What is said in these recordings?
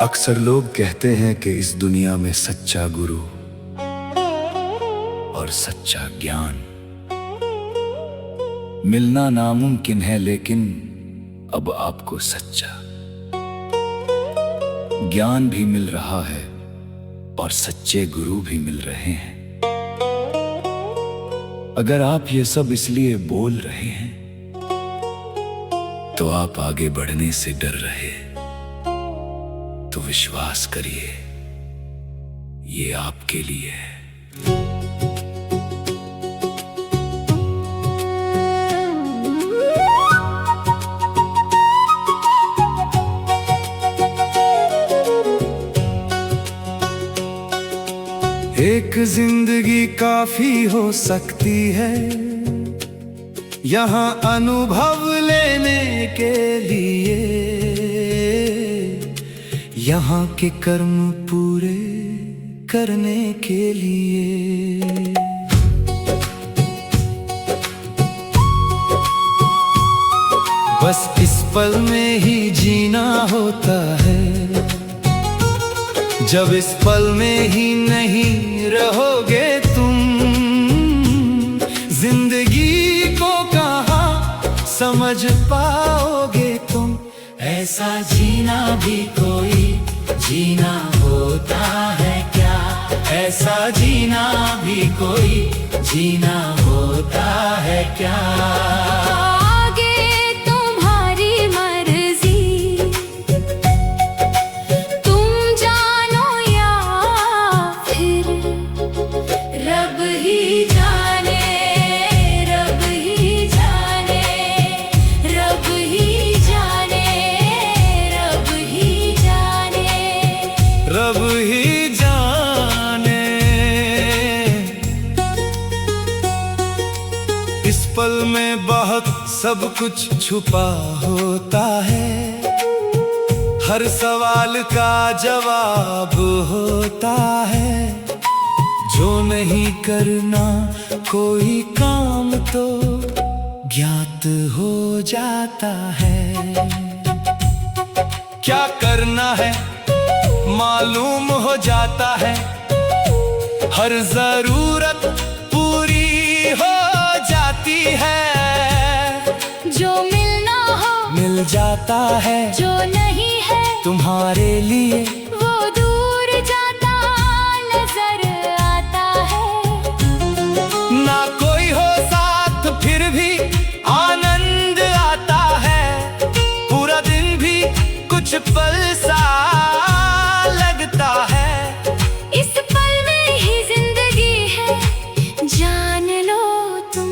अक्सर लोग कहते हैं कि इस दुनिया में सच्चा गुरु और सच्चा ज्ञान मिलना नामुमकिन है, लेकिन अब आपको सच्चा ज्ञान भी मिल रहा है और सच्चे गुरु भी मिल रहे हैं। अगर आप ये सब इसलिए बोल रहे हैं तो आप आगे बढ़ने से डर रहे, तो विश्वास करिए ये आपके लिए है। एक जिंदगी काफी हो सकती है यहाँ अनुभव लेने के लिए, यहाँ के कर्म पूरे करने के लिए। बस इस पल में ही जीना होता है, जब इस पल में ही नहीं रहोगे तुम, जिंदगी को कहाँ समझ पाओगे तुम। ऐसा जीना भी कोई जीना होता है क्या? ऐसा जीना भी कोई जीना होता है क्या? रब ही जाने। इस पल में बहुत सब कुछ छुपा होता है, हर सवाल का जवाब होता है। जो नहीं करना कोई काम तो ज्ञात हो जाता है, क्या करना है मालूम हो जाता है, हर जरूरत पूरी हो जाती है। जो मिलना हो मिल जाता है, जो नहीं है तुम्हारे लिए वो दूर जाता नजर आता है। ना कोई हो साथ फिर भी आनंद आता है, पूरा दिन भी कुछ पल सा इस पल में ही जिंदगी है, जान लो तुम।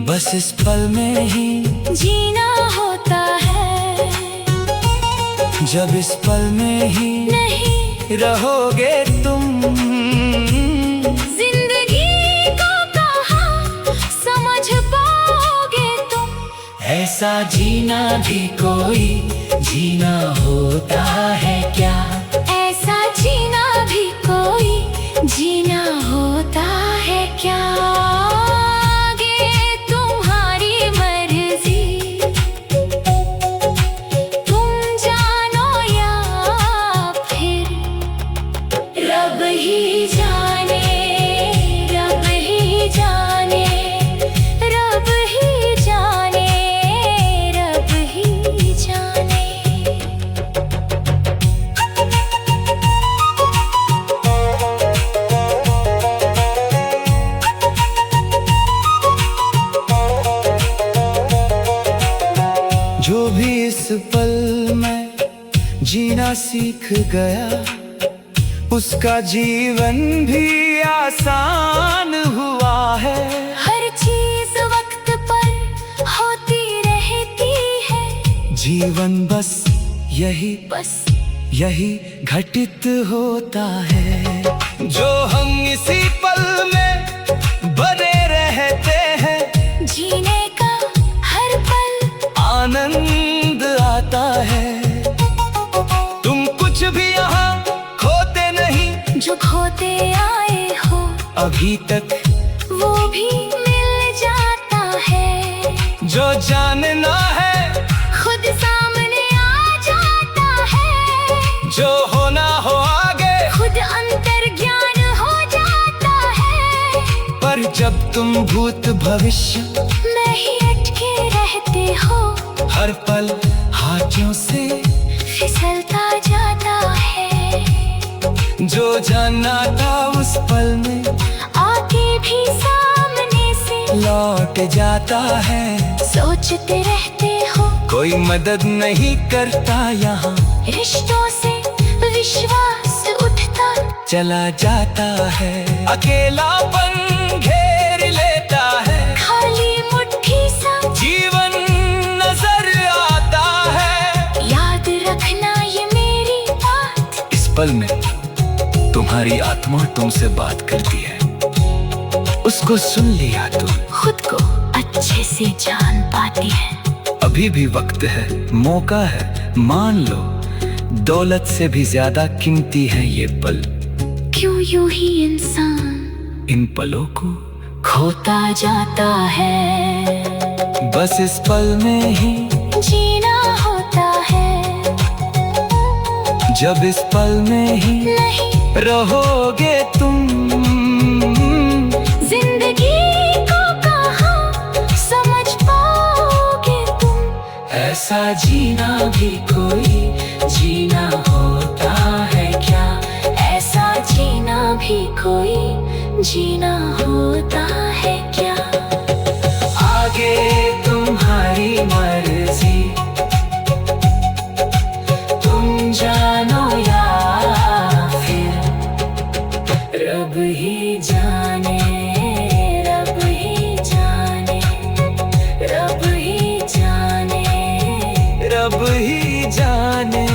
बस इस पल में ही जीना होता है, जब इस पल में ही नहीं रहोगे तुम, जिंदगी को कहाँ समझ पाओगे तुम। ऐसा जीना भी कोई जीना होता है क्या? ऐसा जीना भी कोई जीना होता है क्या? आगे तुम्हारी मर्जी, तुम जानो या फिर रब ही जाने, रब ही जाने, रब ही जाने, रब ही जाने। जो भी इस पल में जीना सीख गया, उसका जीवन भी आसान हुआ है। हर चीज वक्त पर होती रहती है, जीवन बस यही घटित होता है। जो हम इसी पल में बने रहते हैं, जीने का हर पल आनंद आता है। तुम कुछ भी यहाँ खोते नहीं, जो खोते आए हो अभी तक वो भी मिल जाता है। जो जानना है खुद सामने जो होना हो आगे खुद अंतर ज्ञान हो जाता है। पर जब तुम भूत भविष्य में ही अटके रहते हो, हर पल हाथों से फिसलता जाता है। जो जानना था उस पल में आगे भी सामने से लौट जाता है। सोचते रहते हो कोई मदद नहीं करता यहाँ, रिश्तों से विश्वास उठता चला जाता है। अकेलापन घेर लेता है, खाली मुट्ठी सा जीवन नजर आता है। याद रखना ये मेरी बात, इस पल में तुम्हारी आत्मा तुमसे बात करती है, उसको सुन लिया तुम, खुद को अच्छे से जान पाती है। अभी भी वक्त है, मौका है, मान लो। दौलत से भी ज्यादा कीमती है ये पल। क्यों यूं ही इंसान इन पलों को खोता जाता है। बस इस पल में ही जीना होता है, जब इस पल में ही नहीं रहोगे तुम। जिंदगी को कहाँ समझ पाओगे तुम। ऐसा जीना भी कोई जीना होता है क्या? ऐसा जीना भी कोई जीना होता है क्या? आगे तुम्हारी मर्जी, तुम जानो या फिर रब ही जाने, रब ही जाने, रब ही जाने, रब ही जाने।